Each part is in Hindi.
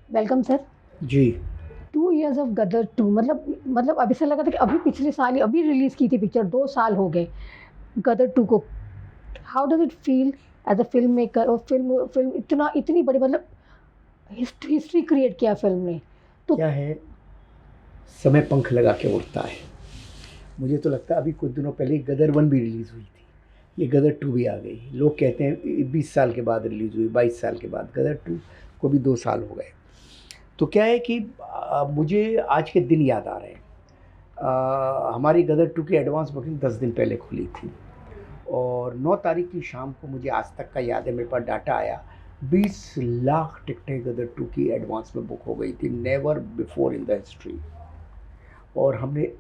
Welcome sir. जी। 2 इयर्स ऑफ गदर 2 मतलब अब ऐसा लगा था कि अभी पिछले साल ही अभी रिलीज़ की थी पिक्चर, 2 साल हो गए गदर 2 को। How does it feel as a film maker और फ़िल्म फ़िल्म इतनी बड़ी मतलब हिस्ट्री क्रिएट किया फ़िल्म ने। तो क्या है, समय पंख लगा के उड़ता है। मुझे तो लगता है अभी कुछ दिनों पहले ही गदर 1 भी रिलीज़ हुई थी। ये गदर 2 भी आ गई। लोग कहते हैं 20 साल के बाद रिलीज़ हुई, 22 साल के बाद। गदर 2 को भी 2 साल हो गए। तो क्या है कि मुझे आज के दिन याद आ रहे हैं। हमारी गदर 2 की एडवांस बुकिंग 10 दिन पहले खुली थी और 9 तारीख की शाम को मुझे आज तक का याद है, मेरे पास डाटा आया, 20 लाख टिकटें गदर 2 की एडवांस में बुक हो गई थी, never before in the history. और हमने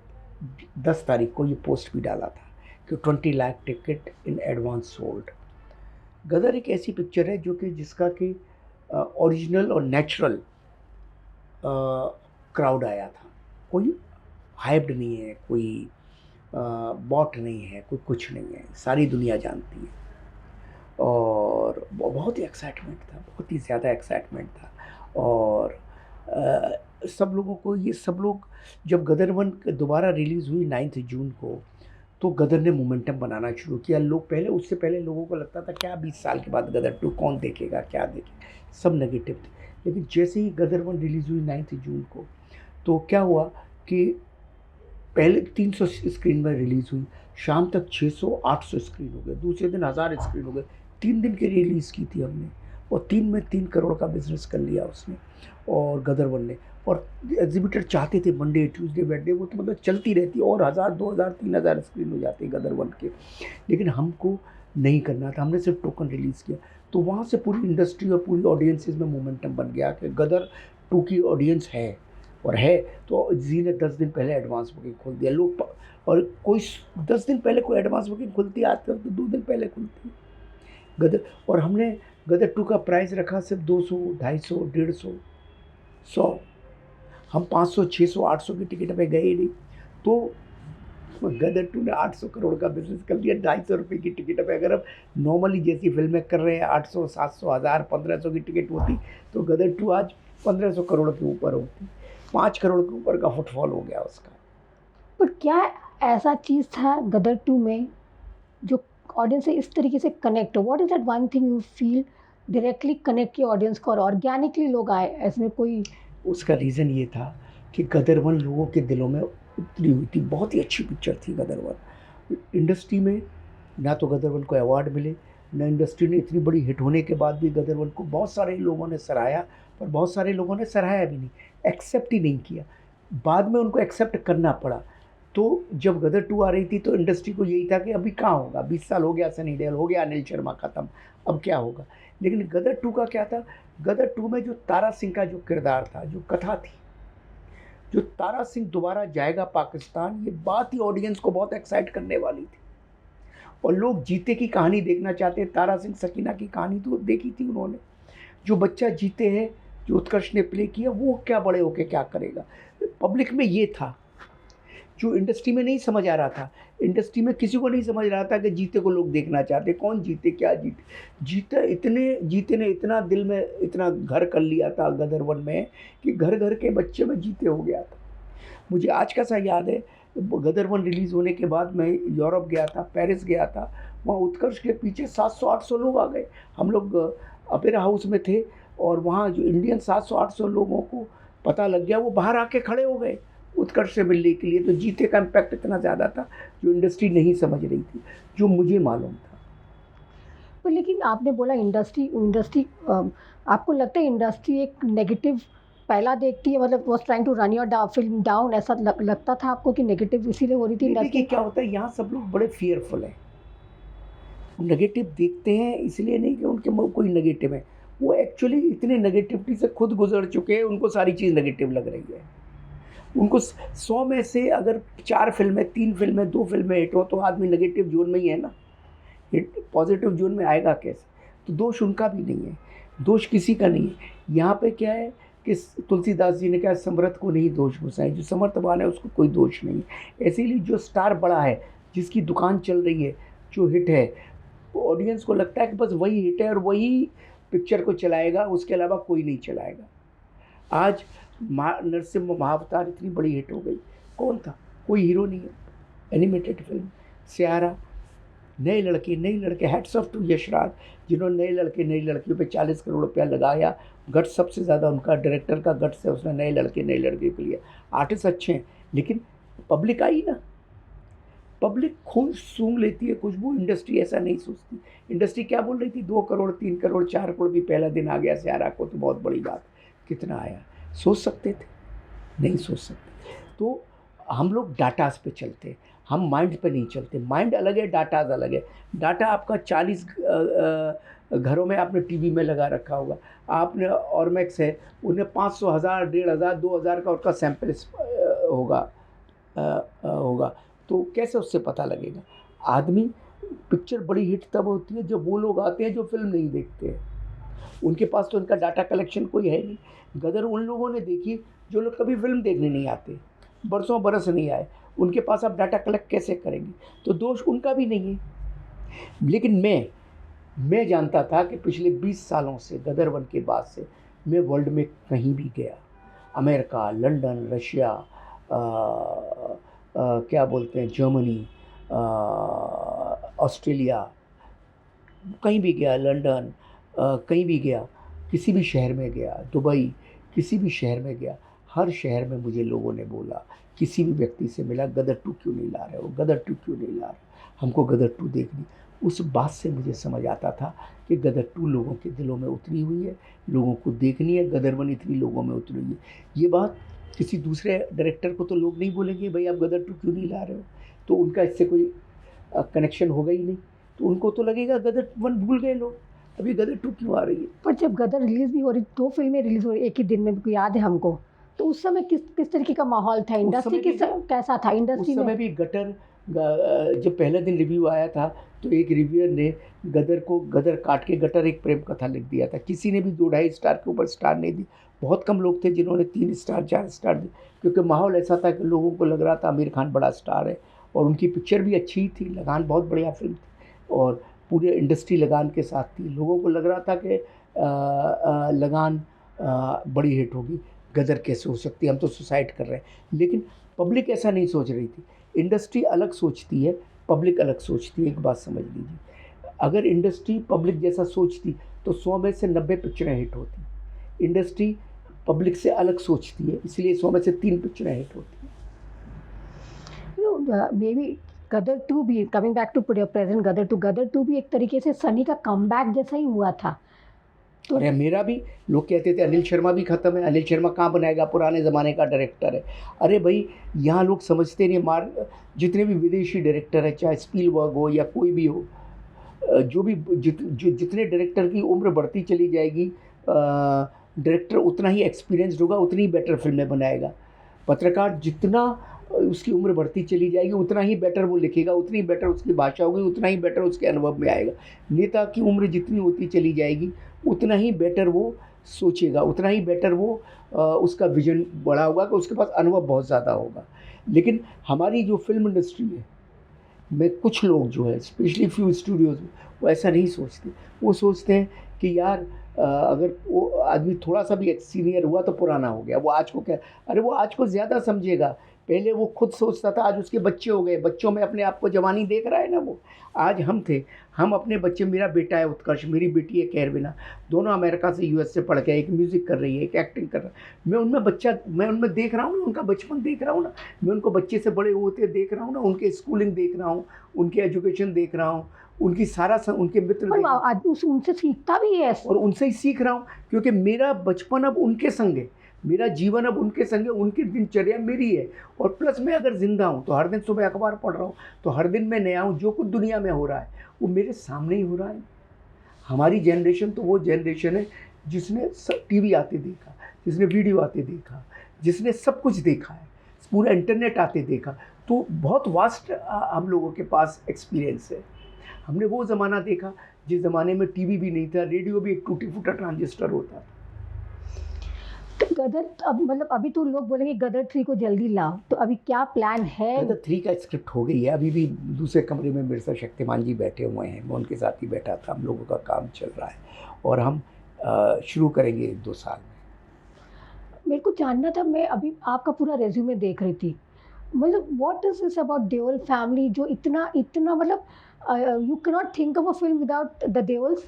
10 तारीख को ये पोस्ट भी डाला था कि 20 lakh ticket in advance sold. Gadar एक ऐसी पिक्चर है जो कि जिसका कि ओरिजिनल और नेचुरल क्राउड आया था। कोई हाइप्ड नहीं है, कोई बॉट नहीं है, कोई कुछ नहीं है, सारी दुनिया जानती है। और बहुत ही एक्साइटमेंट था, बहुत ही ज़्यादा एक्साइटमेंट था। और सब लोगों को ये सब लोग जब गदर 1 दोबारा रिलीज़ हुई 9 जून को, तो गदर ने मोमेंटम बनाना शुरू किया। लोग पहले, उससे पहले लोगों को लगता था क्या 20 साल के बाद गदर 2 कौन देखेगा, क्या देखेगा, सब नेगेटिव थे। लेकिन जैसे ही गदर 1 रिलीज़ हुई 9 जून को, तो क्या हुआ कि पहले 300 स्क्रीन में रिलीज़ हुई, शाम तक 600-800 स्क्रीन हो गए, दूसरे दिन 1000 स्क्रीन हो गए। 3 दिन की रिलीज़ की थी हमने और 3 में 3 करोड़ का बिजनेस कर लिया उसने और गदर 1 ने। और एग्जीबिटर चाहते थे मंडे ट्यूसडे वेडनेसडे वो तो मतलब चलती रहती और 1000 2000 3000 स्क्रीन हो जाते गदर 1 के। लेकिन हमको नहीं करना था, हमने सिर्फ टोकन रिलीज़ किया। तो वहाँ से पूरी इंडस्ट्री और पूरी ऑडियंसेस में मोमेंटम बन गया कि गदर 2 की ऑडियंस है और है। तो जी ने 10 दिन पहले एडवांस बुकिंग खोल दिया। लोग और कोई 10 दिन पहले कोई एडवांस बुकिंग खुलती है, आजकल तो 2 दिन पहले खुलती है गदर। और हमने गदर 2 का प्राइस रखा सिर्फ 200, 250, 150, 100। हम 500, 600, 800 की टिकट पे गए ही नहीं। तो गदर 2 ने 800 करोड़ का बिजनेस कर लिया 250 रुपये की टिकट पे। अगर हम नॉर्मली जैसी फिल्में कर रहे हैं 800, 700, 1000, 1500 की टिकट होती, तो गदर 2 आज 1500 करोड़ के ऊपर होती। 5 करोड़ के ऊपर का फुटफॉल हो गया उसका। पर क्या ऐसा चीज़ था गदर 2 में जो ऑडियंस से इस तरीके से कनेक्ट हो? What is that one thing you feel directly connect किया ऑडियंस को और ऑर्गेनिकली लोग आए? इसमें कोई उसका रीज़न ये था कि गदर 1 लोगों के दिलों में उतरी हुई थी। बहुत ही अच्छी पिक्चर थी गदर 1। इंडस्ट्री में ना तो गदर 1 को अवार्ड मिले, ना इंडस्ट्री ने इतनी बड़ी हिट होने के बाद भी गदर 1 को बहुत सारे लोगों ने सराहा, पर बहुत सारे लोगों ने सराहा भी नहीं, एक्सेप्ट ही नहीं किया। बाद में उनको एक्सेप्ट करना पड़ा। तो जब गदर 2 आ रही थी तो इंडस्ट्री को यही था कि अभी कहाँ होगा, 20 साल हो गया, सनी देओल हो गया, अनिल शर्मा खत्म, अब क्या होगा। लेकिन गदर 2 का क्या था, गदर 2 में जो तारा सिंह का जो किरदार था, जो कथा थी, जो तारा सिंह दोबारा जाएगा पाकिस्तान, ये बात ही ऑडियंस को बहुत एक्साइट करने वाली थी। और लोग जीते की कहानी देखना चाहते हैं। तारा सिंह सकीना की कहानी तो देखी थी उन्होंने। जो बच्चा जीते हैं, जो उत्कर्ष ने प्ले किया, वो क्या बड़े होके क्या करेगा। पब्लिक में ये था जो इंडस्ट्री में नहीं समझ आ रहा था। इंडस्ट्री में किसी को नहीं समझ रहा था कि जीते को लोग देखना चाहते, कौन जीते, क्या जीते। जीते ने इतना दिल में इतना घर कर लिया था गदर 1 में कि घर घर के बच्चे में जीते हो गया था। मुझे आज का सा याद है, गदर 1 रिलीज़ होने के बाद मैं यूरोप गया था, पेरिस गया था। वहाँ उत्कर्ष के पीछे 700-800 लोग आ गए। हम लोग अपेरा हाउस में थे और वहाँ जो इंडियन 700-800 लोगों को पता लग गया, वो बाहर आके खड़े हो गए उत्कर्ष से मिलने के लिए। तो जीते का इम्पैक्ट इतना ज़्यादा था जो इंडस्ट्री नहीं समझ रही थी, जो मुझे मालूम था। पर लेकिन आपने बोला इंडस्ट्री इंडस्ट्री आपको लगता है इंडस्ट्री एक नेगेटिव पहला देखती है, मतलब was trying to run your film down, ऐसा लगता था आपको कि नेगेटिव इसीलिए हो रही थी नहीं, देखिए इंडस्ट्री? क्या होता है, यहाँ सब लोग बड़े फियरफुल हैं। नेगेटिव देखते हैं इसलिए नहीं कि उनके में कोई नेगेटिव है, वो एक्चुअली इतने नेगेटिविटी से खुद गुजर चुके हैं, उनको सारी चीज़ नेगेटिव लग रही है। उनको 100 में से अगर 4 फिल्में, 3 फिल्में, 2 फिल्में हिट हो तो आदमी नेगेटिव जोन में ही है ना। हिट पॉजिटिव जोन में आएगा कैसे। तो दोष उनका भी नहीं है, दोष किसी का नहीं है। यहाँ पे क्या है कि तुलसीदास जी ने कहा, समर्थ को नहीं दोष घुसाएं, जो समर्थवान है उसको कोई दोष नहीं है। इसीलिए जो स्टार बड़ा है, जिसकी दुकान चल रही है, जो हिट है, ऑडियंस को लगता है कि बस वही हिट है और वही पिक्चर को चलाएगा, उसके अलावा कोई नहीं चलाएगा। आज नरसिम्हा महाअवतार इतनी बड़ी हिट हो गई, कौन था? कोई हीरो नहीं है। एनिमेटेड फिल्म सयारा, नए लड़के, hats off to Yash Raj, जिन्होंने नए लड़कियों पे 40 करोड़ रुपया लगाया। गट्स सबसे ज़्यादा उनका, डायरेक्टर का गट्स है, उसने नए लड़के के लिए। आर्टिस्ट अच्छे हैं, लेकिन पब्लिक आई ना, पब्लिक खूब सूंघ लेती है खुशबू। इंडस्ट्री ऐसा नहीं सोचती। इंडस्ट्री क्या बोल रही थी? 2 करोड़, 3 करोड़, 4 करोड़ भी पहला दिन आ गया सयारा को तो बहुत बड़ी बात। कितना आया? सोच सकते थे? नहीं सोच सकते। तो हम लोग डाटास पे चलते हैं, हम माइंड पे नहीं चलते। माइंड अलग है, डाटाज अलग है। डाटा आपका 40 घरों में आपने टीवी में लगा रखा होगा। आपने ऑरमैक्स है, उन्हें 500, 1000, 1500, 2000 का उसका सैंपल होगा, तो कैसे उससे पता लगेगा? आदमी, पिक्चर बड़ी हिट तब होती है जब वो लोग आते हैं जो फिल्म नहीं देखते हैं। उनके पास तो उनका डाटा कलेक्शन कोई है नहीं। गदर उन लोगों ने देखी जो लोग कभी फिल्म देखने नहीं आते, बरसों बरस नहीं आए, उनके पास आप डाटा कलेक्ट कैसे करेंगे? तो दोष उनका भी नहीं है। लेकिन मैं जानता था कि पिछले 20 सालों से, गदर 1 के बाद से मैं वर्ल्ड में कहीं भी गया, अमेरिका, लंदन, रशिया, क्या बोलते हैं, जर्मनी, ऑस्ट्रेलिया, कहीं भी गया, लंदन, कहीं भी गया, किसी भी शहर में गया, दुबई, किसी भी शहर में गया, हर शहर में मुझे लोगों ने बोला, किसी भी व्यक्ति से मिला, गदर 2 क्यों नहीं ला रहे हो, गदर 2 क्यों नहीं ला रहे, हमको गदर 2 देखनी। उस बात से मुझे समझ आता था कि गदर 2 लोगों के दिलों में उतरी हुई है, लोगों को देखनी है। गदर 1 इतनी लोगों में उतरी हुई है। ये बात किसी दूसरे डायरेक्टर को तो लोग नहीं बोलेंगे, भाई आप गदर 2 क्यों नहीं ला रहे हो, तो उनका इससे कोई कनेक्शन होगा ही नहीं। तो उनको तो लगेगा गदर 1 भूल गए लोग, अभी गदर 2 क्यों आ रही है। पर जब गदर रिलीज भी हो रही, 2 फिल्में रिलीज हो रही एक ही दिन में, भी याद है हमको, तो उस समय किस तरीके का माहौल था? इंडस्ट्री कैसा था इंडस्ट्री में? उस समय भी जब पहले दिन रिव्यू आया था तो एक रिव्यूअर ने गदर को गदर काट के गटर एक प्रेम कथा लिख दिया था। किसी ने भी 2-2.5 स्टार के ऊपर स्टार नहीं दी। बहुत कम लोग थे जिन्होंने 3 स्टार 4 स्टार दिए, क्योंकि माहौल ऐसा था कि लोगों को लग रहा था आमिर खान बड़ा स्टार है, और उनकी पिक्चर भी अच्छी थी। लगान बहुत बढ़िया फिल्म थी और पूरे इंडस्ट्री लगान के साथ थी। लोगों को लग रहा था कि लगान बड़ी हिट होगी, गदर कैसे हो सकती है, हम तो सुसाइड कर रहे हैं। लेकिन पब्लिक ऐसा नहीं सोच रही थी। इंडस्ट्री अलग सोचती है, पब्लिक अलग सोचती है। एक बात समझ लीजिए, अगर इंडस्ट्री पब्लिक जैसा सोचती तो 100 में से 90 पिक्चरें हिट होती। इंडस्ट्री पब्लिक से अलग सोचती है, इसलिए 100 में से 3 पिक्चरें हिट होती हैं। मे बी गदर 2 भी, कमिंग बैक टू प्रेजेंट गदर 2 भी एक तरीके से सनी का कमबैक जैसा ही हुआ था। तो अरे मेरा भी, लोग कहते थे अनिल शर्मा भी ख़त्म है, अनिल शर्मा कहाँ बनाएगा, पुराने ज़माने का डायरेक्टर है। अरे भाई, यहाँ लोग समझते नहीं। जितने भी विदेशी डायरेक्टर है, चाहे स्पीलबर्ग हो या कोई भी हो, जितने डायरेक्टर की उम्र बढ़ती चली जाएगी, डायरेक्टर उतना ही एक्सपीरियंस्ड होगा, उतनी ही बेटर फिल्में बनाएगा। पत्रकार जितना उसकी उम्र बढ़ती चली जाएगी, उतना ही बेटर वो लिखेगा, उतनी बेटर उसकी भाषा होगी, उतना ही बेटर उसके अनुभव में आएगा। नेता की उम्र जितनी होती चली जाएगी, उतना ही बेटर वो सोचेगा, उतना ही बेटर वो उसका विजन बड़ा होगा, कि उसके पास अनुभव बहुत ज़्यादा होगा। लेकिन हमारी जो फिल्म इंडस्ट्री है में कुछ लोग जो है, स्पेशली फ्यू स्टूडियोज़ में, वो ऐसा नहीं सोचते। वो सोचते हैं कि यार अगर वो आदमी थोड़ा सा भी सीनियर हुआ तो पुराना हो गया, वो आज को क्या, अरे वो आज को ज़्यादा समझेगा। पहले वो खुद सोचता था, आज उसके बच्चे हो गए, बच्चों में अपने आप को जवानी देख रहा है ना वो। आज हम अपने बच्चे, मेरा बेटा है उत्कर्ष, मेरी बेटी है कैरबिना, दोनों अमेरिका से US से पढ़ के, एक म्यूज़िक कर रही है, एक एक्टिंग कर रहा है। मैं उनमें देख रहा हूँ ना, उनका बचपन देख रहा हूँ ना, मैं उनको बच्चे से बड़े होते देख रहा हूँ ना, उनके स्कूलिंग देख रहा हूँ, उनके एजुकेशन देख रहा हूँ, उनकी उनके मित्र आदमी उनसे सीखता भी है, और उनसे ही सीख रहा हूँ, क्योंकि मेरा बचपन अब उनके संग है, मेरा जीवन अब उनके संग है, उनकी दिनचर्या मेरी है। और प्लस मैं अगर ज़िंदा हूँ तो हर दिन सुबह अखबार पढ़ रहा हूँ, तो हर दिन मैं नया हूँ। जो कुछ दुनिया में हो रहा है वो मेरे सामने ही हो रहा है। हमारी जनरेशन तो वो जनरेशन है जिसने सब टीवी आते देखा, जिसने वीडियो आते देखा, जिसने सब कुछ देखा है, पूरा इंटरनेट आते देखा। तो बहुत वास्ट हम लोगों के पास एक्सपीरियंस है। हमने वो ज़माना देखा जिस ज़माने में टीवी भी नहीं था, रेडियो भी एक टूटी फूटा ट्रांजिस्टर होता था। तो गदर, अब मतलब अभी तो लोग बोलेंगे गदर 3 को जल्दी लाओ, तो अभी क्या प्लान है? गदर 3 का स्क्रिप्ट हो गई है, अभी भी दूसरे कमरे में मेरे साथ शक्तिमान जी बैठे हुए हैं, मैं उनके साथ ही बैठा था। हम लोगों का काम चल रहा है और हम शुरू करेंगे 1-2 साल में। मेरे को जानना था, मैं अभी आपका पूरा रिज्यूमे देख रही थी, मतलब what is this about Deol family जो इतना इतना मतलब you can not think of a film without the Deols.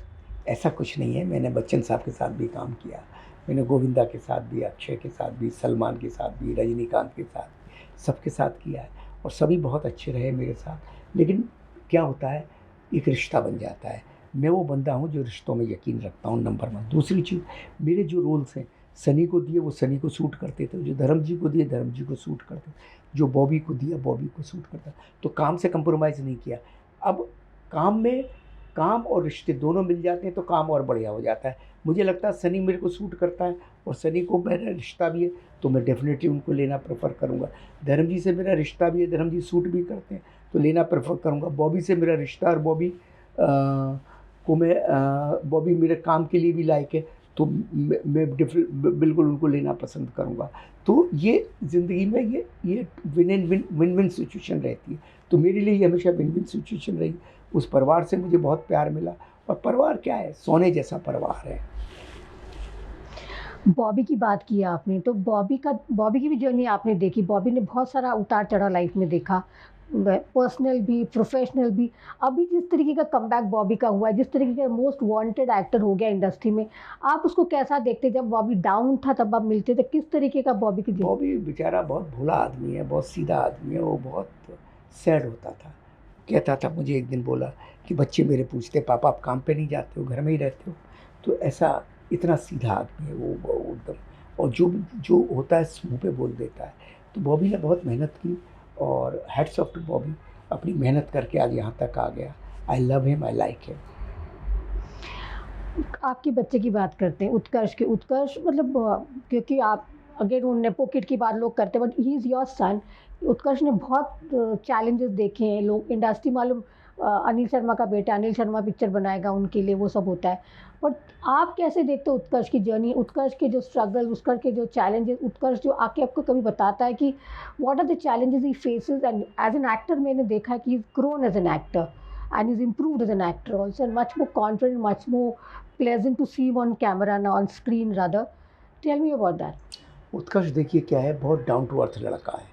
ऐसा कुछ नहीं है, मैंने बच्चन साहब के साथ भी काम किया, मैंने गोविंदा के साथ भी, अक्षय के साथ भी, सलमान के साथ भी, रजनीकांत के साथ भी, सबके साथ किया है और सभी बहुत अच्छे रहे मेरे साथ। लेकिन क्या होता है, एक रिश्ता बन जाता है। मैं वो बंदा हूँ जो रिश्तों में यकीन रखता हूँ, नंबर वन। दूसरी चीज़, मेरे जो रोल्स हैं सनी को दिए वो सनी को सूट करते थे, जो धर्म जी को दिए धर्म जी को सूट करते, जो बॉबी को दिया बॉबी को सूट करता, तो काम से कंप्रोमाइज़ नहीं किया। अब काम में काम और रिश्ते दोनों मिल जाते हैं तो काम और बढ़िया हो जाता है। मुझे लगता है सनी मेरे को सूट करता है और सनी को मेरा रिश्ता भी है तो मैं डेफ़िनेटली उनको लेना प्रेफ़र करूँगा। धर्म जी से मेरा रिश्ता भी है, धर्म जी सूट भी करते हैं तो लेना प्रेफ़र करूँगा। बॉबी से मेरा रिश्ता और बॉबी बॉबी मेरे काम के लिए भी लायक है तो मैं बिल्कुल उनको लेना पसंद करूँगा। तो ये ज़िंदगी में ये विन विन सिचुएशन रहती है। तो मेरे लिए ये हमेशा विन विन सिचुएशन रही। उस परिवार से मुझे बहुत प्यार मिला और परिवार क्या है, सोने जैसा परिवार है। बॉबी की बात की आपने, तो बॉबी की भी जर्नी आपने देखी। बॉबी ने बहुत सारा उतार-चढ़ाव लाइफ़ में देखा, ब पर्सनल भी, प्रोफ़ेशनल भी। अभी जिस तरीके का कमबैक बॉबी का हुआ है, जिस तरीके का मोस्ट वांटेड एक्टर हो गया इंडस्ट्री में, आप उसको कैसा देखते? जब बॉबी डाउन था तब आप मिलते थे, किस तरीके का बॉबी की जी। बॉबी बेचारा बहुत भोला आदमी है, बहुत सीधा आदमी है, वो बहुत सैड होता था। कहता था, मुझे एक दिन बोला कि बच्चे मेरे पूछते पापा आप काम पे नहीं जाते हो, घर में ही रहते हो? तो ऐसा इतना सीधा आदमी है वो एकदम, और जो जो होता है मुँह पे बोल देता है। तो बॉबी ने बहुत मेहनत की और हैट्स ऑफ टू बॉबी, अपनी मेहनत करके आज यहाँ तक आ गया। I love him, I like him. आपके बच्चे की बात करते हैं, उत्कर्ष की। उत्कर्ष मतलब क्योंकि आप अगेन वो नेपो किड की बात लोग करते हैं, but he is your son. Utkarsh ने बहुत चैलेंजेस देखे हैं। लोग इंडस्ट्री मालूम अनिल शर्मा का बेटा, अनिल शर्मा पिक्चर बनाएगा उनके लिए, वो सब होता है। बट आप कैसे देखते हो उत्कर्ष की जर्नी, उत्कर्ष के जो स्ट्रगल, उत्कर्ष के जो चैलेंजेस, उत्कर्ष जो आके आपको कभी बताता है कि what are the challenges he faces? And as an actor मैंने देखा है कि he is grown as an actor and he's improved as an actor also, and much more confident, much more pleasant to see him on camera now, on screen rather. Tell me about that. उत्कर्ष देखिए क्या है, बहुत डाउन टू अर्थ लड़का है।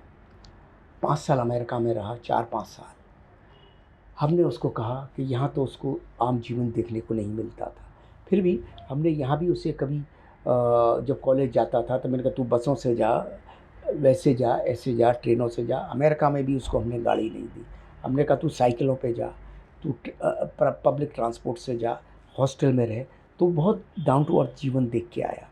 5 साल अमेरिका में रहा, 4-5 साल। हमने उसको कहा कि यहाँ तो उसको आम जीवन देखने को नहीं मिलता था। फिर भी हमने यहाँ भी उसे कभी जब कॉलेज जाता था तो मैंने कहा तू बसों से जा, वैसे जा, ऐसे जा, ट्रेनों से जा। अमेरिका में भी उसको हमने गाड़ी नहीं दी। हमने कहा तू साइकिलों पे जा, तू पब्लिक ट्रांसपोर्ट से जा, हॉस्टल में रहे। तो बहुत डाउन टू अर्थ जीवन देख के आया।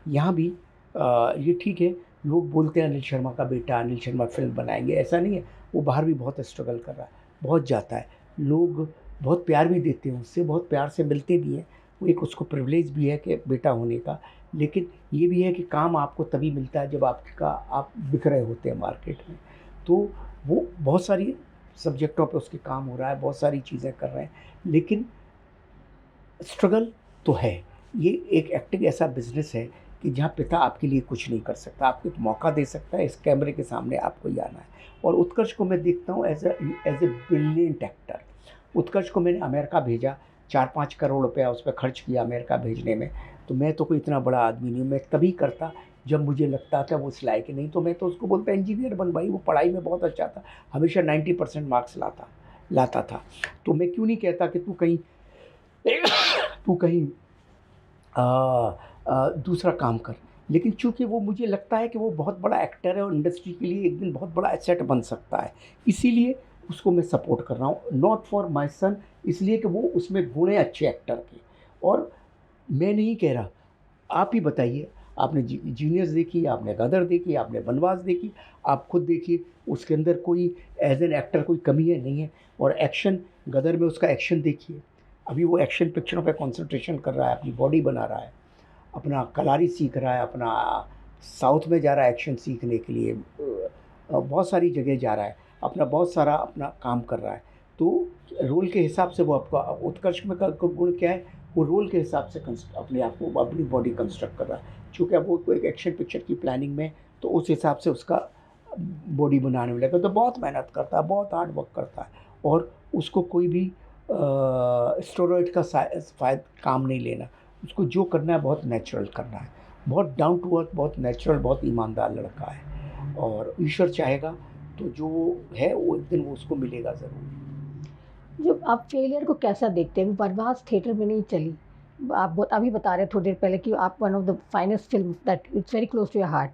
यहाँ भी ये ठीक है, लोग बोलते हैं अनिल शर्मा का बेटा, अनिल शर्मा फ़िल्म बनाएँगे, ऐसा नहीं है। वो बाहर भी बहुत स्ट्रगल कर रहा है, बहुत जाता है। लोग बहुत प्यार भी देते हैं उससे, बहुत प्यार से मिलते भी हैं। वो एक उसको प्रिविलेज भी है कि बेटा होने का। लेकिन ये भी है कि काम आपको तभी मिलता है जब आप बिक रहे होते हैं मार्केट में। तो वो बहुत सारी सब्जेक्टों पे उसके काम हो रहा है, बहुत सारी चीज़ें कर रहे हैं, लेकिन स्ट्रगल तो है। ये एक एक्टिंग ऐसा बिज़नेस है कि जहाँ पिता आपके लिए कुछ नहीं कर सकता, आपको एक मौका दे सकता है, इस कैमरे के सामने आपको ही आना है। और उत्कर्ष को मैं देखता हूँ एज़ ए ब्रिलियंट एक्टर। उत्कर्ष को मैंने अमेरिका भेजा, 4-5 करोड़ रुपया उस पे खर्च किया अमेरिका भेजने में। तो मैं तो कोई इतना बड़ा आदमी नहीं हूँ, मैं तभी करता जब मुझे लगता था वो इस लायक नहीं। तो मैं तो उसको बोलता इंजीनियर बन भाई, वो पढ़ाई में बहुत अच्छा था, हमेशा 90% मार्क्स लाता था। तो मैं क्यों नहीं कहता कि तू कहीं दूसरा काम कर। लेकिन चूँकि वो मुझे लगता है कि वो बहुत बड़ा एक्टर है और इंडस्ट्री के लिए एक दिन बहुत बड़ा एसेट बन सकता है, इसीलिए उसको मैं सपोर्ट कर रहा हूँ। नॉट फॉर माय सन, इसलिए कि वो उसमें गुण है अच्छे एक्टर के। और मैं नहीं कह रहा, आप ही बताइए, आपने जीनियस देखी, आपने गदर देखी, आपने बनवास देखी, आप खुद देखिए उसके अंदर कोई एज एन एक्टर कोई कमी है नहीं है। और एक्शन, गदर में उसका एक्शन देखिए, अभी वो एक्शन पिक्चरों पे कंसंट्रेशन कर रहा है, अपनी बॉडी बना रहा है, अपना कलारी सीख रहा है, अपना साउथ में जा रहा है एक्शन सीखने के लिए, बहुत सारी जगह जा रहा है, अपना बहुत सारा अपना काम कर रहा है। तो रोल के हिसाब से वो आपका उत्कर्ष में का गुण क्या है, वो रोल के हिसाब से अपने आप को, अपनी बॉडी कंस्ट्रक्ट कर रहा है। चूँकि अब वो कोई एक एक्शन पिक्चर की प्लानिंग में, तो उस हिसाब से उसका बॉडी बनाने में लगा। तो बहुत मेहनत करता है, बहुत हार्ड वर्क करता है, और उसको कोई भी स्टेरॉइड का काम नहीं लेना। उसको जो करना है बहुत नेचुरल करना है। बहुत डाउन टू अर्थ, बहुत नेचुरल, बहुत ईमानदार लड़का है, और ईश्वर चाहेगा तो जो है वो एक दिन वो उसको मिलेगा ज़रूर। जो आप फेलियर को कैसा देखते हैं? वनवास थिएटर में नहीं चली। आप अभी बता रहे हैं थोड़ी देर पहले कि आप one of the finest film that it's very close to your heart.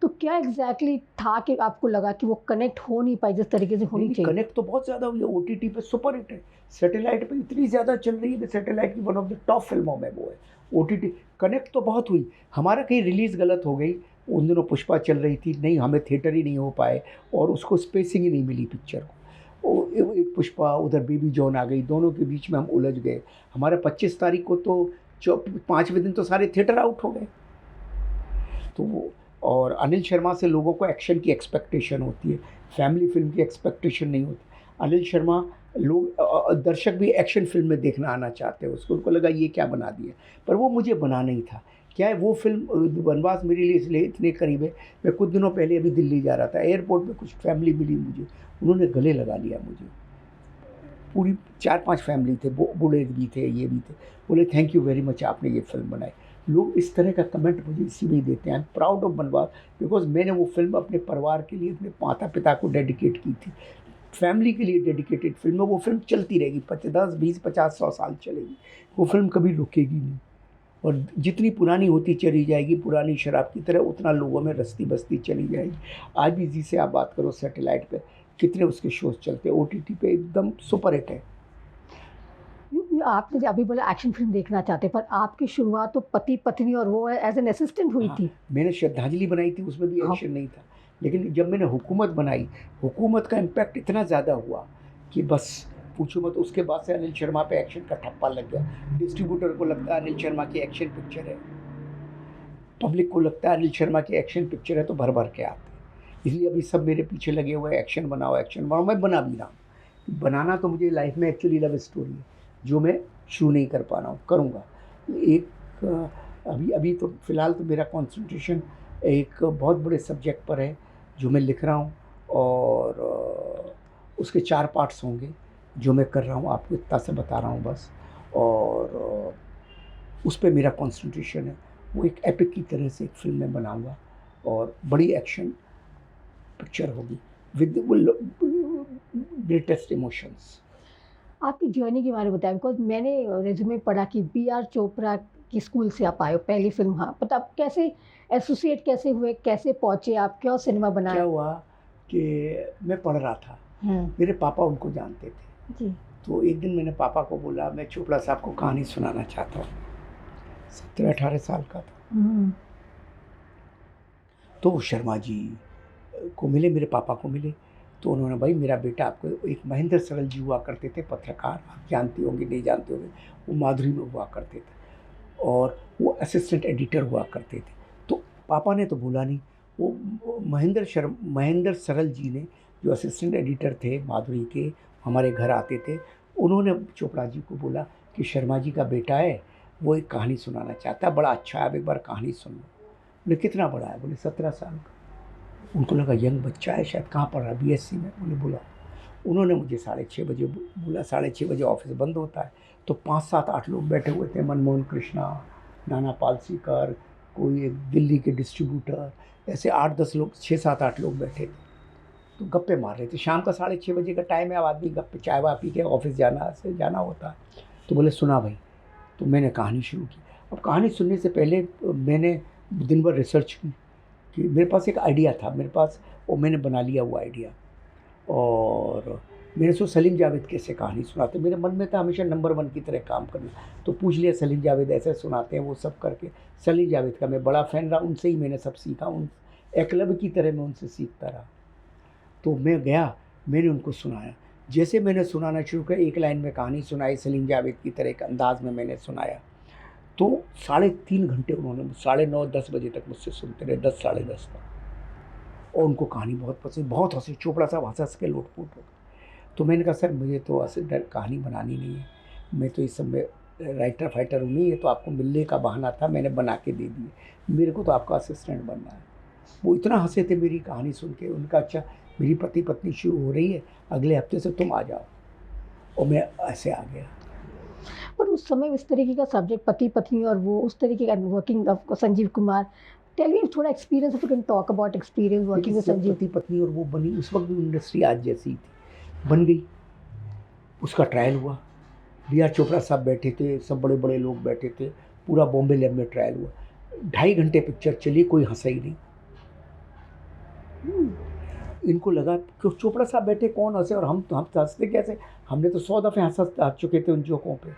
तो क्या एग्ज़ैक्टली था कि आपको लगा कि वो कनेक्ट हो नहीं पाई जिस तरीके से होनी चाहिए? कनेक्ट तो बहुत ज़्यादा हुई है, ओटीटी पे सुपर हिट है, सैटेलाइट पे इतनी ज़्यादा चल रही है कि सैटेलाइट की वन ऑफ द टॉप फिल्मों में वो है। ओटीटी कनेक्ट तो बहुत हुई, हमारा कहीं रिलीज़ गलत हो गई, उन दिनों पुष्पा चल रही थी, नहीं हमें थिएटर ही नहीं हो पाए और उसको स्पेसिंग ही नहीं मिली पिक्चर को। एक पुष्पा, उधर बेबी जॉन आ गई, दोनों के बीच में हम उलझ गए। हमारे 25 तारीख को तो 5वें दिन तो सारे थिएटर आउट हो गए। तो वो, और अनिल शर्मा से लोगों को एक्शन की एक्सपेक्टेशन होती है, फैमिली फिल्म की एक्सपेक्टेशन नहीं होती। अनिल शर्मा, लोग दर्शक भी एक्शन फिल्म में देखना आना चाहते हैं उसको, उनको लगा ये क्या बना दिया, पर वो मुझे बना नहीं था। क्या है, वो फिल्म वनवास मेरे लिए इसलिए इतने करीब है, मैं कुछ दिनों पहले अभी दिल्ली जा रहा था, एयरपोर्ट पे कुछ फैमिली मिली मुझे, उन्होंने गले लगा लिया मुझे, पूरी 4-5 फैमिली थे, बूढ़े भी थे, ये भी थे, बोले थैंक यू वेरी मच आपने ये फिल्म बनाई। लोग इस तरह का कमेंट मुझे इसी में ही देते हैं। आई एम प्राउड ऑफ वनवास, बिकॉज मैंने वो फिल्म अपने परिवार के लिए, अपने माता पिता को डेडिकेट की थी, फैमिली के लिए डेडिकेटेड फिल्म है। वो फिल्म चलती रहेगी, 10, 20, 50, 100 साल चलेगी, वो फिल्म कभी रुकेगी नहीं, और जितनी पुरानी होती चली जाएगी, पुरानी शराब की तरह, उतना लोगों में रस्ती बस्ती चली जाएगी। आज भी जिसे आप बात करो सैटेलाइट पे कितने उसके शोज चलते हैं, ओटीटी पे एकदम सुपर हिट है। आपने जो अभी बोला एक्शन फ़िल्म देखना चाहते हैं, पर आपकी शुरुआत तो पति पत्नी और वो एज़ एन असिस्टेंट हुई हाँ, थी। मैंने श्रद्धांजलि बनाई थी, उसमें भी हाँ। एक्शन नहीं था, लेकिन जब मैंने हुकूमत बनाई, हुकूमत का इम्पैक्ट इतना ज़्यादा हुआ कि बस पूछो मत। उसके बाद से अनिल शर्मा पे एक्शन का ठप्पा लग गया, डिस्ट्रीब्यूटर को लगता है अनिल शर्मा की एक्शन पिक्चर है, पब्लिक को लगता है अनिल शर्मा की एक्शन पिक्चर है, तो भर भर के आते हैं। इसलिए अभी सब मेरे पीछे लगे हुए हैं, एक्शन बनाओ एक्शन बनाओ, मैं बना भी रहा हूँ। बनाना तो मुझे लाइफ में एक्चुअली लव स्टोरी है, जो मैं शुरू नहीं कर पा रहा हूँ, करूँगा। एक अभी तो फ़िलहाल तो मेरा कॉन्सेंट्रेशन एक बहुत बड़े सब्जेक्ट पर है जो मैं लिख रहा हूँ, और उसके 4 पार्ट्स होंगे जो मैं कर रहा हूँ, आपको इतना सा बता रहा हूँ बस। और उस पे मेरा कॉन्सेंट्रेशन है। वो एक एपिक की तरह से एक फ़िल्म मैं बनाऊँगा, और बड़ी एक्शन पिक्चर होगी विद ग्रेटेस्ट इमोशंस। आपकी जर्नी के बारे में बताएं, बिकॉज मैंने रेज्यूमे पढ़ा कि बी.आर. चोपड़ा की स्कूल से आप आए हो, पहली फिल्म। हाँ, पता आप कैसे एसोसिएट कैसे हुए, कैसे पहुँचे आप, क्यों सिनेमा क्या बनाया? हुआ कि मैं पढ़ रहा था, मेरे पापा उनको जानते थे, जी। तो एक दिन मैंने पापा को बोला मैं चोपड़ा साहब को कहानी सुनाना चाहता हूँ। 17-18 साल का था। तो वो शर्मा जी को मिले, मेरे पापा को मिले, तो उन्होंने, भाई मेरा बेटा आपको, एक महेंद्र सरल जी हुआ करते थे पत्रकार, आप जानते होंगे नहीं जानते होंगे, वो माधुरी में हुआ करते थे, और वो असिस्टेंट एडिटर हुआ करते थे। तो पापा ने तो बोला नहीं, वो महेंद्र सरल जी ने, जो असिस्टेंट एडिटर थे माधुरी के, हमारे घर आते थे, उन्होंने चोपड़ा जी को बोला कि शर्मा जी का बेटा है, वो एक कहानी सुनाना चाहता है, बड़ा अच्छा है, आप एक बार कहानी सुन लो। बोले कितना बड़ा है? बोले 17 साल का। उनको लगा यंग बच्चा है शायद, कहाँ पढ़ रहा है? बीएससी में। बोले बुला। उन्होंने मुझे 6:30 बजे बोला, 6:30 बजे ऑफिस बंद होता है, तो 5, 7, 8 लोग बैठे हुए थे, मनमोहन कृष्णा, नाना पालसीकर, कोई एक दिल्ली के डिस्ट्रीब्यूटर, ऐसे 8-10 लोग, 6, 7, 8 लोग बैठे थे, तो गप्पे मार रहे थे। शाम का 6:30 बजे का टाइम है, अब आदमी गप्पे चाय वाय पी के ऑफिस जाना होता है। तो बोले सुना भाई, तो मैंने कहानी शुरू की। अब कहानी सुनने से पहले मैंने दिन भर रिसर्च की कि मेरे पास एक आइडिया था, मेरे पास, और मैंने बना लिया वो आइडिया, और मैंने सोचा सलीम जावेद कैसे कहानी सुनाते, मेरे मन में था हमेशा नंबर 1 की तरह काम करना। तो पूछ लिया सलीम जावेद ऐसे सुनाते हैं, वो सब करके। सलीम जावेद का मैं बड़ा फ़ैन रहा, उनसे ही मैंने सब सीखा, उन एकलव्य की तरह मैं उनसे सीखता रहा। तो मैं गया, मैंने उनको सुनाया, जैसे मैंने सुनाना शुरू किया, एक लाइन में कहानी सुनाई, सलीम जावेद की तरह एक अंदाज़ में मैंने सुनाया, तो 3.5 घंटे उन्होंने 9:30-10 बजे तक मुझसे सुनते रहे, 10, 10:30 तक, और उनको कहानी बहुत पसंद, बहुत हंसे। चोपड़ा साहब हंस के लोटपोट हो गए। तो मैंने कहा सर मुझे तो असल कहानी बनानी नहीं है, मैं तो इस सब में राइटर फाइटर हूँ नहीं, है तो आपको मिलने का बहाना था, मैंने बना के दे दिए, मेरे को तो आपका असिस्टेंट बनना है। वो इतना हंसे थे मेरी कहानी सुन के। उनका अच्छा मेरी पति पत्नी शुरू हो रही है, अगले हफ्ते से तुम आ जाओ, और मैं ऐसे आ गया। पर उस समय इस तरीके का सब्जेक्ट पति पत्नी और वो उस तरीके का working of Sanjeev Kumar, tell me थोड़ा experience, if you can talk about experience working with Sanjeev. पति पत्नी और वो बनी, उस वक्त भी इंडस्ट्री आज जैसी ही थी, बन गई। उसका ट्रायल हुआ, बी आर चोपड़ा साहब बैठे थे, सब बड़े बड़े लोग बैठे थे, पूरा बॉम्बे लैब में ट्रायल हुआ, 2.5 घंटे पिक्चर चली, कोई हंसा ही नहीं। इनको लगा कि चोपड़ा साहब बैठे कौन हंसे, और हम हंसते कैसे, हमने तो 100 दफ़े हंस चुके थे उन जोकों पे।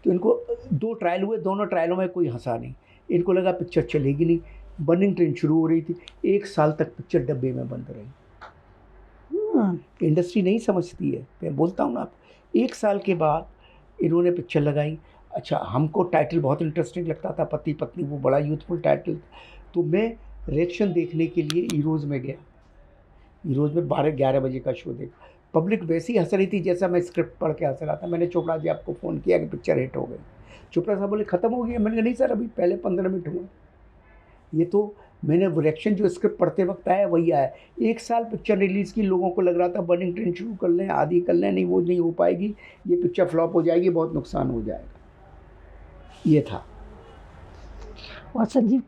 तो इनको 2 ट्रायल हुए, दोनों ट्रायलों में कोई हंसा नहीं। इनको लगा पिक्चर चलेगी नहीं, बर्निंग ट्रेन शुरू हो रही थी, 1 साल तक पिक्चर डब्बे में बंद रही। इंडस्ट्री नहीं समझती है, मैं बोलता हूँ ना आप। 1 साल के बाद इन्होंने पिक्चर लगाई। अच्छा, हमको टाइटल बहुत इंटरेस्टिंग लगता था, पति पत्नी, वो बड़ा यूथफुल टाइटल। तो मैं रिएक्शन देखने के लिए ईरोज़ में गया। ईरोज़ में 12-11 बजे का शो देखा। पब्लिक वैसी हंस रही थी जैसा मैं स्क्रिप्ट पढ़ के हंस रहा था। मैंने चोपड़ा जी आपको फ़ोन किया कि पिक्चर हिट हो गई। चोपड़ा साहब बोले ख़त्म हो गई। मैंने कहा नहीं सर, अभी पहले 15 मिनट हुए। ये तो मैंने वो रिएक्शन जो स्क्रिप्ट पढ़ते वक्त आया वही आया। 1 साल पिक्चर रिलीज़ की, लोगों को लग रहा था बर्निंग ट्रेन शुरू कर लें, आधी कर लें, नहीं वो नहीं हो पाएगी, ये पिक्चर फ्लॉप हो जाएगी, बहुत नुकसान हो जाएगा। ये था। और संजीव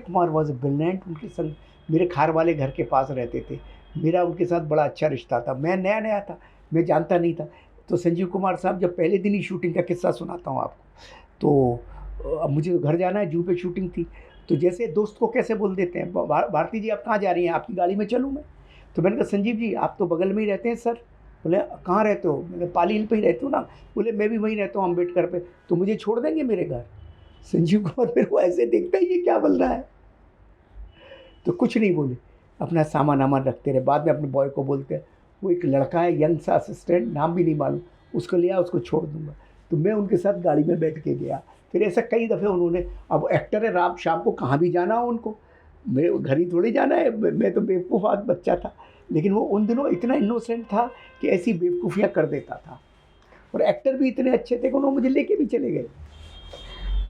कुमार वॉज ब्रिलियंट। उनके संग मेरे खार वाले घर के पास रहते थे, मेरा उनके साथ बड़ा अच्छा रिश्ता था। मैं नया नया था, मैं जानता नहीं था। तो संजीव कुमार साहब जब पहले दिन ही शूटिंग का किस्सा सुनाता हूँ आपको। तो अब मुझे घर जाना है, जू पे शूटिंग थी। तो जैसे दोस्त को कैसे बोल देते हैं, भारती जी आप कहाँ जा रही हैं, आपकी गाड़ी में चलूँ मैं? तो मैंने कहा संजीव जी आप तो बगल में ही रहते हैं सर। बोले कहाँ रहते हो? मैंने पाली हिल पे ही रहती हूँ ना। बोले मैं भी वहीं रहता हूँ अम्बेडकर पे, तो मुझे छोड़ देंगे मेरे घर? संजीव कुमार मेरे को ऐसे देखता है, ये क्या बोल रहा है? तो कुछ नहीं बोले, अपना सामान वामान रखते रहे। बाद में अपने बॉय को बोलते हैं, वो एक लड़का है यंग सा असिस्टेंट, नाम भी नहीं मालूम, उसको लिया, उसको छोड़ दूंगा। तो मैं उनके साथ गाड़ी में बैठ के गया। फिर ऐसा कई दफ़े उन्होंने, अब एक्टर है, रात शाम को कहाँ भी जाना हो उनको, मेरे घर ही थोड़ी जाना है। मैं तो बेवकूफ़ बच्चा था, लेकिन वो उन दिनों इतना इनोसेंट था कि ऐसी बेवकूफ़ियाँ कर देता था। और एक्टर भी इतने अच्छे थे कि उन्होंने मुझे लेके भी चले गए।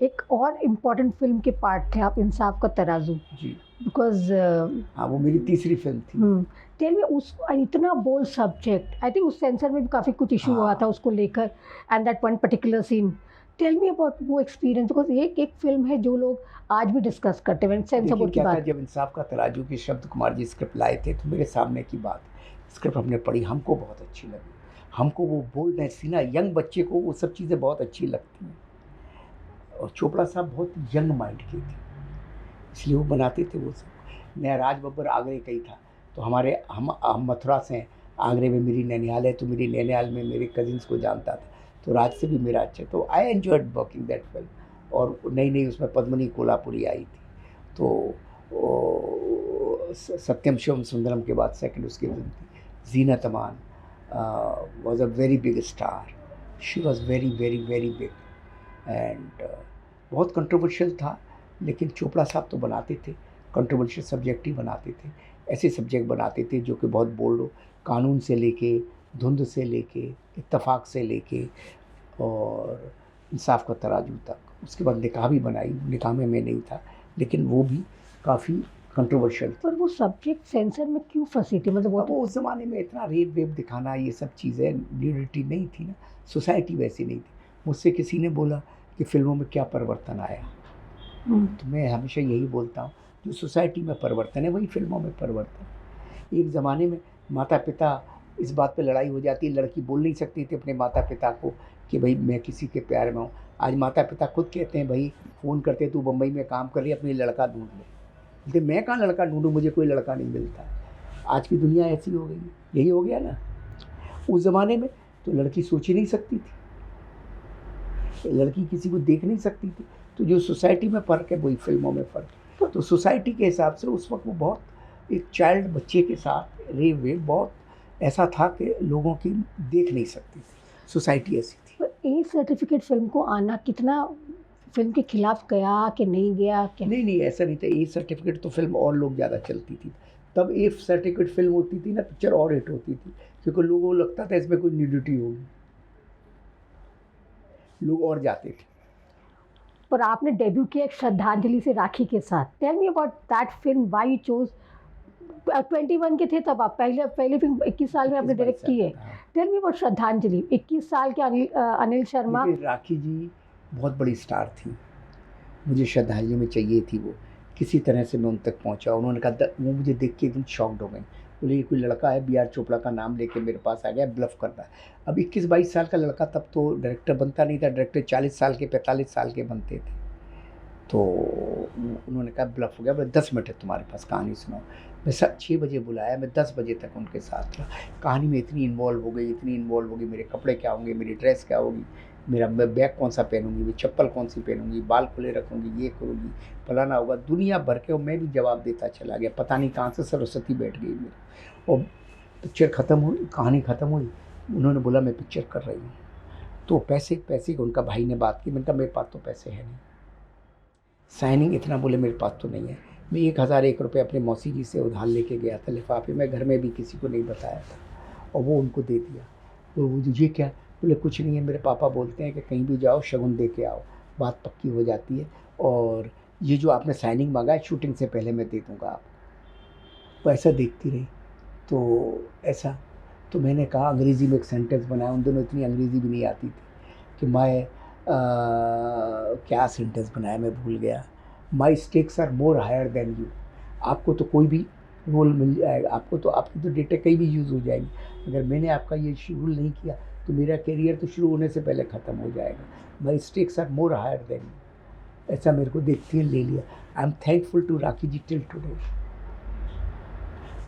एक और इम्पॉर्टेंट फिल्म के पार्ट थे आप, इंसाफ का तराजू। जी बिकॉज हाँ, वो मेरी तीसरी फिल्म थी। टेल मी, उस इतना बोल्ड सब्जेक्ट, आई थिंक उस सेंसर में भी काफ़ी कुछ इशू हुआ था उसको लेकर, and that one particular scene, tell me about वो एक्सपीरियंस। बिकॉज ये एक फिल्म है जो लोग आज भी डिस्कस करते हैं सेंसर बोर्ड की क्या था, बात। जब इंसाफ का तराजू की शब्द कुमार जी स्क्रिप्ट लाए थे, तो मेरे सामने की बात, स्क्रिप्ट हमने पढ़ी, हमको बहुत अच्छी लगी। हमको वो बोल्डनेस थी ना, यंग बच्चे को वो सब चीज़ें बहुत अच्छी लगती हैं। और चोपड़ा साहब बहुत यंग माइंड के थे, इसलिए वो बनाते थे वो सब। नया राज बब्बर आगरे का ही था। तो हम मथुरा से हैं, आगरे में मेरी नैनिहाल है, तो मेरी नैनिहाल में मेरे कजिन्स को जानता था। तो राज से भी मेरा अच्छा, तो I enjoyed working that film. और नई नई उसमें पद्मनी कोल्हापुरी आई थी। तो सत्यम शिवम सुंदरम के बाद सेकंड उसकी फिल्म थी Zeenat Aman. Was a very big star, she was very very very big. And बहुत कंट्रोवर्शियल था, लेकिन चोपड़ा साहब तो बनाते थे, कंट्रोवर्शियल सब्जेक्ट ही बनाते थे। ऐसे सब्जेक्ट बनाते थे जो कि बहुत बोल्ड हो, कानून से लेके, धुंध से लेके, इत्तेफाक से लेके, और इंसाफ का तराजू तक। उसके बाद निकाह भी बनाई, निकाह में मैं नहीं था, लेकिन वो भी काफ़ी कंट्रोवर्शियल थी। पर वो सब्जेक्ट सेंसर में क्यों फंसी थी? मतलब अब वो उस ज़माने में इतना रेप वेप दिखाना, ये सब चीज़ें, न्यूडिटी नहीं थी ना, सोसाइटी वैसी नहीं थी। मुझसे किसी ने बोला कि फ़िल्मों में क्या परिवर्तन आया, तो मैं हमेशा यही बोलता हूँ, जो सोसाइटी में परिवर्तन है वही फिल्मों में परिवर्तन। एक ज़माने में माता पिता, इस बात पे लड़ाई हो जाती, लड़की बोल नहीं सकती थी अपने माता पिता को कि भाई मैं किसी के प्यार में हूँ। आज माता पिता खुद कहते हैं, भाई फ़ोन करते, तू बम्बई में काम कर रही है, अपनी लड़का ढूंढ ले। बोलते मैं कहाँ लड़का ढूंढूँ, मुझे कोई लड़का नहीं मिलता। आज की दुनिया ऐसी हो गई, यही हो गया ना। उस ज़माने में तो लड़की सोच ही नहीं सकती थी, लड़की किसी को देख नहीं सकती थी। तो जो सोसाइटी में फ़र्क है वही फिल्मों में फ़र्क है। तो सोसाइटी के हिसाब से उस वक्त वो बहुत, एक चाइल्ड बच्चे के साथ रेप वेप बहुत ऐसा था कि लोगों की देख नहीं सकती थी, सोसाइटी ऐसी थी। पर ए सर्टिफिकेट फिल्म को आना कितना फिल्म के खिलाफ गया कि नहीं गया क्या? नहीं ऐसा नहीं था। ए सर्टिफिकेट तो फिल्म और लोग ज़्यादा चलती थी तब। ए सर्टिफिकेट फिल्म होती थी ना, पिक्चर और हिट होती थी, क्योंकि लोगों को लगता था इसमें कोई न्यूडिटी होगी, लोग और जाते थे। पर आपने डेब्यू किया एक श्रद्धांजलि से राखी के साथ। Tell me about that film, why you chose 21 के थे तब आप, पहले पहली फिल्म 21 साल में आपने 21-22 डायरेक्ट की है। साल, हाँ। टेल मी अबाउट श्रद्धांजलि। 21 साल के अनिल शर्मा। देखिए, राखी जी बहुत बड़ी स्टार थी, मुझे श्रद्धांजलि में चाहिए थी वो, किसी तरह से मैं उन तक पहुंचा। उन्होंने कहा, वो मुझे देख के एकदम शॉक्ड हो गई। बोले, ये कोई लड़का है बी आर चोपड़ा का नाम लेके मेरे पास आ गया, ब्लफ करता है। अब 21-22 साल का लड़का तब तो डायरेक्टर बनता नहीं था, डायरेक्टर 40 साल के 45 साल के बनते थे। तो उन्होंने कहा ब्लफ हो गया। बोले 10 मिनट है तुम्हारे पास, कहानी सुनाओ। मैं 6 बजे बुलाया, मैं 10 बजे तक उनके साथ रहा। कहानी में इतनी इन्वॉल्व हो गई, इतनी इन्वॉल्व हो गई, मेरे कपड़े क्या होंगे, मेरी ड्रेस क्या होगी, मेरा मैं बैग कौन सा पहनूंगी, मैं चप्पल कौन सी पहनूंगी, बाल खुले रखूंगी, ये करूँगी, फलाना होगा, दुनिया भर के। और मैं भी जवाब देता चला गया, पता नहीं कहाँ से सरस्वती बैठ गई मेरी। और पिक्चर ख़त्म हुई, कहानी ख़त्म हुई, उन्होंने बोला मैं पिक्चर कर रही हूँ। तो पैसे पैसे की उनका भाई ने बात की। मैंने कहा मेरे पास तो पैसे है नहीं, साइनिंग इतना, बोले मेरे पास तो नहीं है। मैं 1001 रुपये अपने मौसी जी से उधार लेके गया था लिफाफे में, घर में भी किसी को नहीं बताया था, और वो उनको दे दिया। तो वो ये क्या, बोले कुछ नहीं है, मेरे पापा बोलते हैं कि कहीं भी जाओ शगुन दे के आओ, बात पक्की हो जाती है, और ये जो आपने साइनिंग मांगा है शूटिंग से पहले मैं दे दूँगा आप। वो ऐसा देखती रही। तो ऐसा, तो मैंने कहा, अंग्रेज़ी में एक सेंटेंस बनाया, उन दिनों इतनी अंग्रेज़ी भी नहीं आती थी कि मैं क्या सेंटेंस बनाया मैं भूल गया। My stakes are more higher than you. आपको तो कोई भी रोल मिल जाएगा, आपको तो, आपकी तो डेटा कहीं भी यूज़ हो जाएगी। अगर मैंने आपका ये शेड्यूल नहीं किया तो मेरा करियर तो शुरू होने से पहले ख़त्म हो जाएगा। My stakes are more higher than you. ऐसा मेरे को देखते ही ले लिया। I am thankful to Rakhi ji till today.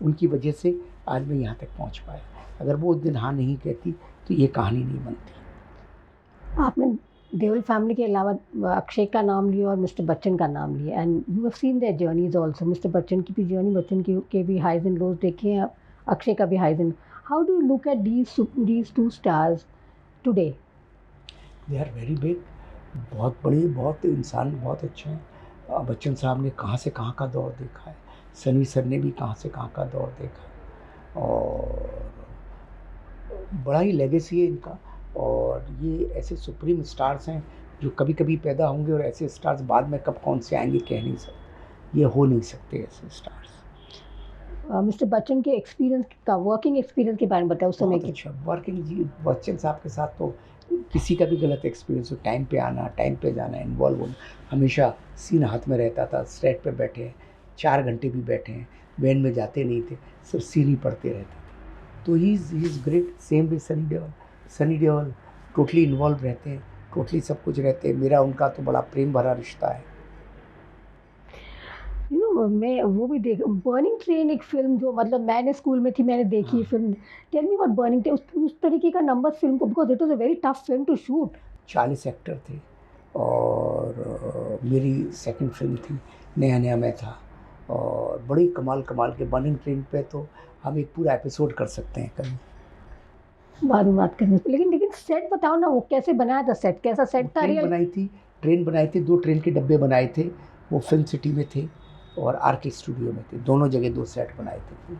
उनकी वजह से आज मैं यहाँ तक पहुँच पाया। अगर वो उस दिन हाँ नहीं कहती तो ये कहानी नहीं बनती। आपने देओल फैमिली के अलावा अक्षय का नाम लिया और मिस्टर बच्चन का नाम लिया, and you have seen their journeys also. Mister Bachchan की भी जर्नी, बच्चन के भी हाइज एंड लोज देखे हैं, अक्षय का भी highs and. How do you look at these two stars today? They are very big, बहुत बड़े, बहुत इंसान बहुत अच्छे हैं। बच्चन साहब ने कहाँ से कहाँ का दौर देखा है, सनी सर ने भी कहाँ से कहाँ का दौर देखा है, और बड़ा ही लेगेसी है इनका। और ये ऐसे सुप्रीम स्टार्स हैं जो कभी कभी पैदा होंगे, और ऐसे स्टार्स बाद में कब कौन से आएंगे कह नहीं सकते, ये हो नहीं सकते ऐसे स्टार्स। मिस्टर बच्चन के एक्सपीरियंस का, वर्किंग एक्सपीरियंस के बारे में बताओ उस समय बहुत के। अच्छा वर्किंग जी, बच्चन साहब के साथ तो किसी का भी गलत एक्सपीरियंस हो, टाइम पे आना, टाइम पे जाना, इन्वॉल्व होना, हमेशा सीन हाथ में रहता था। सेट पे बैठे हैं 4 घंटे भी बैठे हैं, बैंड में जाते नहीं थे, सिर्फ सीन ही पढ़ते रहते थे। तो he is great. Same with Sunny Deol. Sunny Deol totally involve रहते हैं, टोटली सब कुछ रहते हैं। मेरा उनका तो बड़ा प्रेम भरा रिश्ता है। यू नो, मैं वो भी देख, बर्निंग ट्रेन एक फिल्म जो, मतलब मैंने स्कूल में थी, मैंने देखी film. Tell me about burning train, उस तरीके का नंबर फिल्म को, because it was a very tough film to shoot. 40 actor थे, और मेरी सेकंड फिल्म थी, नया नया मैं था, और बड़ी कमाल कमाल के बर्निंग ट्रेन पे तो हम एक पूरा एपिसोड कर सकते हैं कभी। बाद में बात करने पे, लेकिन सेट बताओ ना, वो कैसे बनाया था सेट, कैसा सेट था? रियल ट्रेन बनाई थी, 2 ट्रेन के डब्बे बनाए थे, वो फिल्म सिटी में थे और आरके स्टूडियो में थे, दोनों जगह 2 सेट बनाए थे।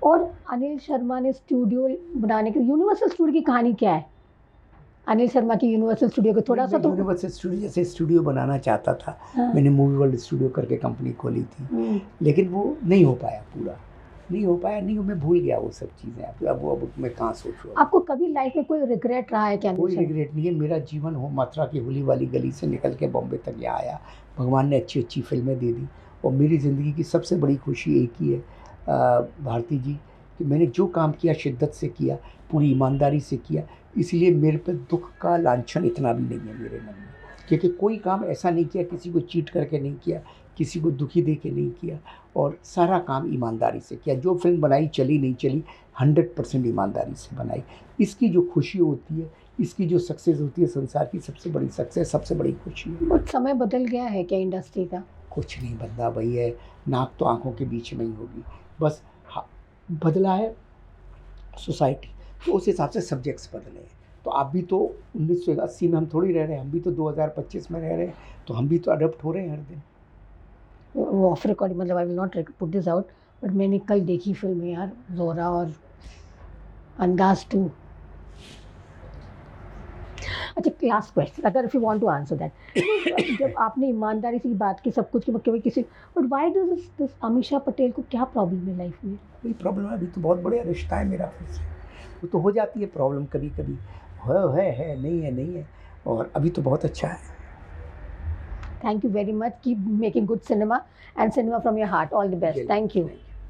और अनिल शर्मा ने स्टूडियो बनाने की, यूनिवर्सल स्टूडियो की कहानी क्या है? अनिल शर्मा की यूनिवर्सल स्टूडियो को थोड़ा सा तो। यूनिवर्सल स्टूडियो जैसे स्टूडियो बनाना चाहता था। हाँ। मैंने मूवी वर्ल्ड स्टूडियो करके कंपनी खोली थी, लेकिन वो नहीं हो पाया, पूरा नहीं हो पाया। नहीं, मैं भूल गया वो सब चीज़ें। अब मैं कहाँ सोचूँ। आपको कभी लाइफ में कोई रिग्रेट रहा है क्या? कोई रिग्रेट नहीं है। मेरा जीवन हो मथुरा की होली वाली गली से निकल के बॉम्बे तक यहाँ आया, भगवान ने अच्छी अच्छी फिल्में दे दी, और मेरी ज़िंदगी की सबसे बड़ी खुशी एक ही है भारती जी, कि मैंने जो काम किया शिद्दत से किया, पूरी ईमानदारी से किया, इसलिए मेरे पे दुख का लांछन इतना भी नहीं है मेरे मन में, क्योंकि कोई काम ऐसा नहीं किया, किसी को चीट करके नहीं किया, किसी को दुखी दे के नहीं किया, और सारा काम ईमानदारी से किया। जो फिल्म बनाई चली नहीं चली, 100% ईमानदारी से बनाई। इसकी जो खुशी होती है, इसकी जो सक्सेस होती है, संसार की सबसे बड़ी सक्सेस, सबसे बड़ी खुशी है। बहुत समय बदल गया है क्या इंडस्ट्री का? कुछ नहीं बदला भाई है, नाक तो आंखों के बीच में ही होगी, बस बदला है सोसाइटी, तो उस हिसाब से सब्जेक्ट्स बदले हैं। तो आप भी तो 1980 में हम थोड़ी रह रहे हैं, हम भी तो 2025 में रह रहे हैं, तो हम भी तो अडॉप्ट हो रहे हैं हर दिन। वो ऑफ रिकॉर्डिंग, मतलब I will not put this out, but मैंने कल देखी फिल्म है यार, जोरा और अंदाज 2। अच्छा, लास्ट क्वेश्चन, अगर if you want to answer that, जब आपने ईमानदारी से बात की सब कुछ कि कभी किसी, but why does this Amisha Patel को क्या प्रॉब्लम है लाइफ में? कोई प्रॉब्लम है? अभी तो बहुत बढ़िया रिश्ता है मेरा फिर से। वो तो हो जाती है प्रॉब्लम कभी कभी, है नहीं है, और अभी तो बहुत अच्छा है। Thank you very much. Keep making good cinema and cinema from your heart. All the best. Thank you.